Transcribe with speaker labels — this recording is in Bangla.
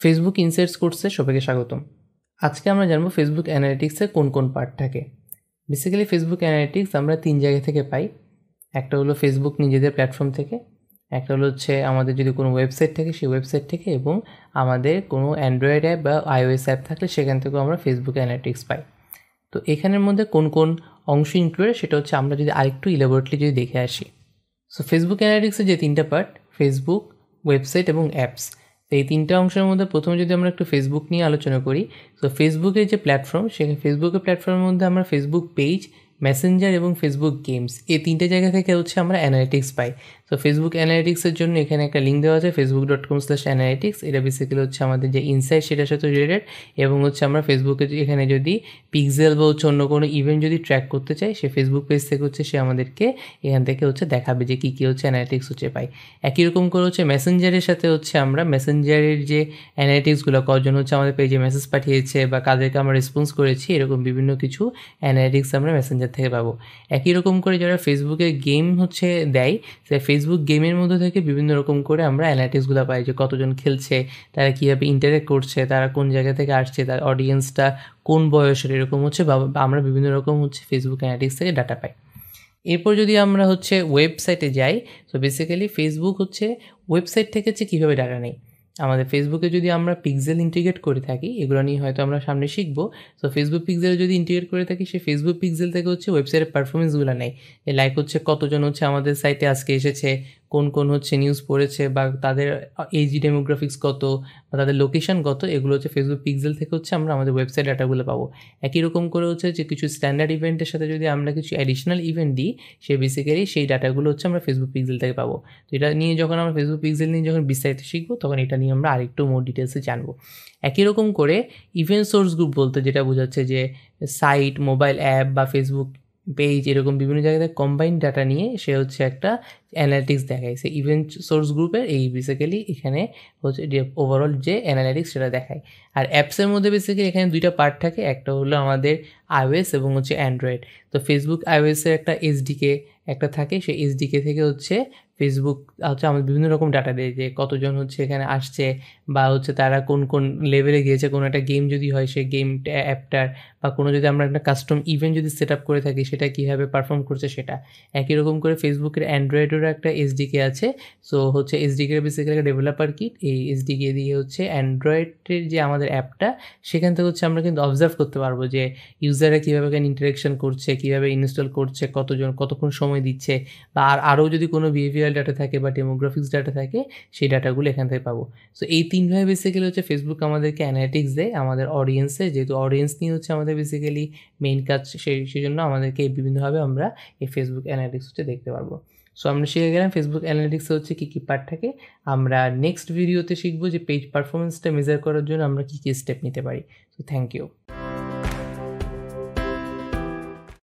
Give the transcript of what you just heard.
Speaker 1: ফেসবুক ইনসাইটস কোর্সে সবাইকে স্বাগতম। আজকে আমরা জানবো ফেসবুক অ্যানালিটিক্সের কোন কোন পার্ট থাকে। বেসিক্যালি ফেসবুক অ্যানালিটিক্স আমরা 3 জায়গা থেকে পাই। একটা হলো ফেসবুক নিজেদের প্ল্যাটফর্ম থেকে, একটা হচ্ছে আমাদের যদি কোনো ওয়েবসাইট থাকে সেই ওয়েবসাইট থেকে, এবং আমাদের কোনো অ্যান্ড্রয়েড অ্যাপ বা iOS অ্যাপ থাকলে সেখান থেকেও আমরা ফেসবুক অ্যানালিটিক্স পাই। তো এখানের মধ্যে কোন কোন অংশ ইনক্লুডেড সেটা হচ্ছে আমরা যদি আরেকটু ইলাবোরেটলি যদি দেখে আসি। সো ফেসবুক অ্যানালিটিক্সের যে 3টা পার্ট, ফেসবুক, ওয়েবসাইট এবং অ্যাপস। তো এই 3টা অংশের মধ্যে প্রথমে যদি আমরা একটু ফেসবুক নিয়ে আলোচনা করি, তো ফেসবুকের যে প্ল্যাটফর্ম, সেখানে ফেসবুকের প্ল্যাটফর্মের মধ্যে আমরা ফেসবুক পেজ, মেসেঞ্জার এবং ফেসবুক গেমস, এই 3টে জায়গা থেকে হচ্ছে আমরা অ্যানালিটিক্স পাই। তো ফেসবুক অ্যানালিটিক্সের জন্য এখানে একটা লিঙ্ক দেওয়া আছে, facebook.com/analytics। এটা বেসিক্যালি হচ্ছে আমাদের যে ইনসাইট সেটার সাথে রিলেটেড, এবং হচ্ছে আমরা ফেসবুকে এখানে যদি পিক্সেল বা হচ্ছে অন্য কোনো ইভেন্ট যদি ট্র্যাক করতে চাই, সে ফেসবুক পেজ থেকে হচ্ছে সে আমাদেরকে এখান থেকে হচ্ছে দেখাবে যে কী কী হচ্ছে অ্যানালিটিক্স হচ্ছে পাই। একই রকম করে হচ্ছে মেসেঞ্জারের সাথে হচ্ছে আমরা মেসেঞ্জারের যে অ্যানালিটিক্সগুলো, কজন হচ্ছে আমাদের পেজে মেসেজ পাঠিয়েছে বা কাদেরকে আমরা রেসপন্স করেছি, এরকম বিভিন্ন কিছু অ্যানালিটিক্স আমরা মেসেঞ্জার থেকে পাবো। একই রকম করে যারা ফেসবুকে গেম হচ্ছে দেয়, সে ফেসবুক গেমের মধ্যে থেকে বিভিন্ন রকম করে আমরা অ্যানালিটিক্সগুলো পাই, যে কতজন খেলছে, তারা কীভাবে ইন্টারেক্ট করছে, তারা কোন জায়গা থেকে আসছে, তার অডিয়েন্সটা কোন বয়সের, এরকম হচ্ছে আমরা বিভিন্ন রকম হচ্ছে ফেসবুক অ্যানালিটিক্স থেকে ডাটা পাই। এরপর যদি আমরা হচ্ছে ওয়েবসাইটে যাই, তো বেসিক্যালি ফেসবুক হচ্ছে ওয়েবসাইট থেকে হচ্ছে কীভাবে ডাটা নেই। আমাদের ফেসবুকে যদি আমরা পিক্সেল ইন্টিগ্রেট করে থাকি, এগুলো নিয়ে হয়তো আমরা সামনে শিখবো। তো ফেসবুক পিক্সেলে যদি ইন্টিগ্রেট করে থাকি, সেই ফেসবুক পিক্সেল থেকে হচ্ছে ওয়েবসাইটের পারফরমেন্সগুলো নেয়। লাইক হচ্ছে কতজন হচ্ছে আমাদের সাইটে আজকে এসেছে, কোন কোন হচ্ছে নিউজ পড়েছে, বা তাদের এজ ডেমোগ্রাফিক্স কত, বা তাদের লোকেশন কত, এগুলো হচ্ছে ফেসবুক পিক্সেল থেকে হচ্ছে আমরা আমাদের ওয়েবসাইট ডাটাগুলো পাবো। একই রকম করে হচ্ছে যে কিছু স্ট্যান্ডার্ড ইভেন্টের সাথে যদি আমরা কিছু অ্যাডিশনাল ইভেন্ট দিই, সে বেসিক্যালি সেই ডাটাগুলো হচ্ছে আমরা ফেসবুক পিক্সেল থেকে পাবো। তো এটা নিয়ে যখন আমরা ফেসবুক পিক্সেল নিয়ে যখন বিস্তারিত শিখবো, তখন এটা নিয়ে আমরা আরেকটু মোর ডিটেলসে জানবো। একই রকম করে ইভেন্ট সোর্স গ্রুপ বলতে যেটা বোঝাচ্ছে যে সাইট, মোবাইল অ্যাপ বা ফেসবুক পেজ, এরকম বিভিন্ন জায়গায় কম্বাইন ডাটা নিয়ে সে হচ্ছে একটা অ্যানালিটিক্স দেখায়। সে ইভেন্ট সোর্স গ্রুপের এই বেসিক্যালি এখানে হচ্ছে যে ওভারঅল যে অ্যানালিটিক্স সেটা দেখায়। আর অ্যাপসের মধ্যে বেসিক্যালি এখানে 2টা পার্ট থাকে, একটা হলো আমাদের iOS এবং হচ্ছে অ্যান্ড্রয়েড। তো ফেসবুক iOS-এর একটা এসডিকে একটা থাকে, সেই এসডিকে থেকে হচ্ছে ফেসবুক হচ্ছে আমাদের বিভিন্ন রকম ডাটা দেয়, যে কতজন হচ্ছে এখানে আসছে, বা হচ্ছে তারা কোন কোন লেভেলে গিয়েছে, কোনো একটা গেম যদি হয় সেই গেম অ্যাপটার, বা কোনো যদি আমরা একটা কাস্টম ইভেন্ট যদি সেট আপ করে থাকি, সেটা কীভাবে পারফর্ম করছে সেটা। একই রকম করে ফেসবুকের অ্যান্ড্রয়েডেরও একটা এসডিকে আছে। সো হচ্ছে এসডিকের বেসিক্যালি একটা ডেভেলপার কিট, এই এসডিকে দিয়ে হচ্ছে অ্যান্ড্রয়েডের যে আমাদের অ্যাপটা, সেখান থেকে হচ্ছে আমরা কিন্তু অবজার্ভ করতে পারবো যে ইউজাররা কীভাবে ইন্টারেকশন করছে, কীভাবে ইনস্টল করছে, কতজন কতক্ষণ সময় দিচ্ছে, বা আরও যদি কোনো বিহেভিয়ারাল ডাটা থাকে বা ডেমোগ্রাফিক্স ডাটা থাকে, সেই ডাটাগুলো এখান থেকে পাবো। সো এই 3ভাবে বেসিক্যালি হচ্ছে ফেসবুক আমাদেরকে অ্যানালিটিক্স দেয় আমাদের অডিয়েন্সে, যেহেতু অডিয়েন্স নিয়ে হচ্ছে আমাদের বেসিক্যালি মেইন কাজ, সেই জন্য আমাদেরকে বিভিন্নভাবে আমরা এই ফেসবুক অ্যানালিটিক্স হচ্ছে দেখতে পারবো। সো আমরা শিখে গেলাম ফেসবুক অ্যানালিটিক্সে হচ্ছে কী কী পার্ট থাকে। আমরা নেক্সট ভিডিওতে শিখবো যে পেজ পারফরমেন্সটা মেজার করার জন্য আমরা কী কী স্টেপ নিতে পারি। So thank you.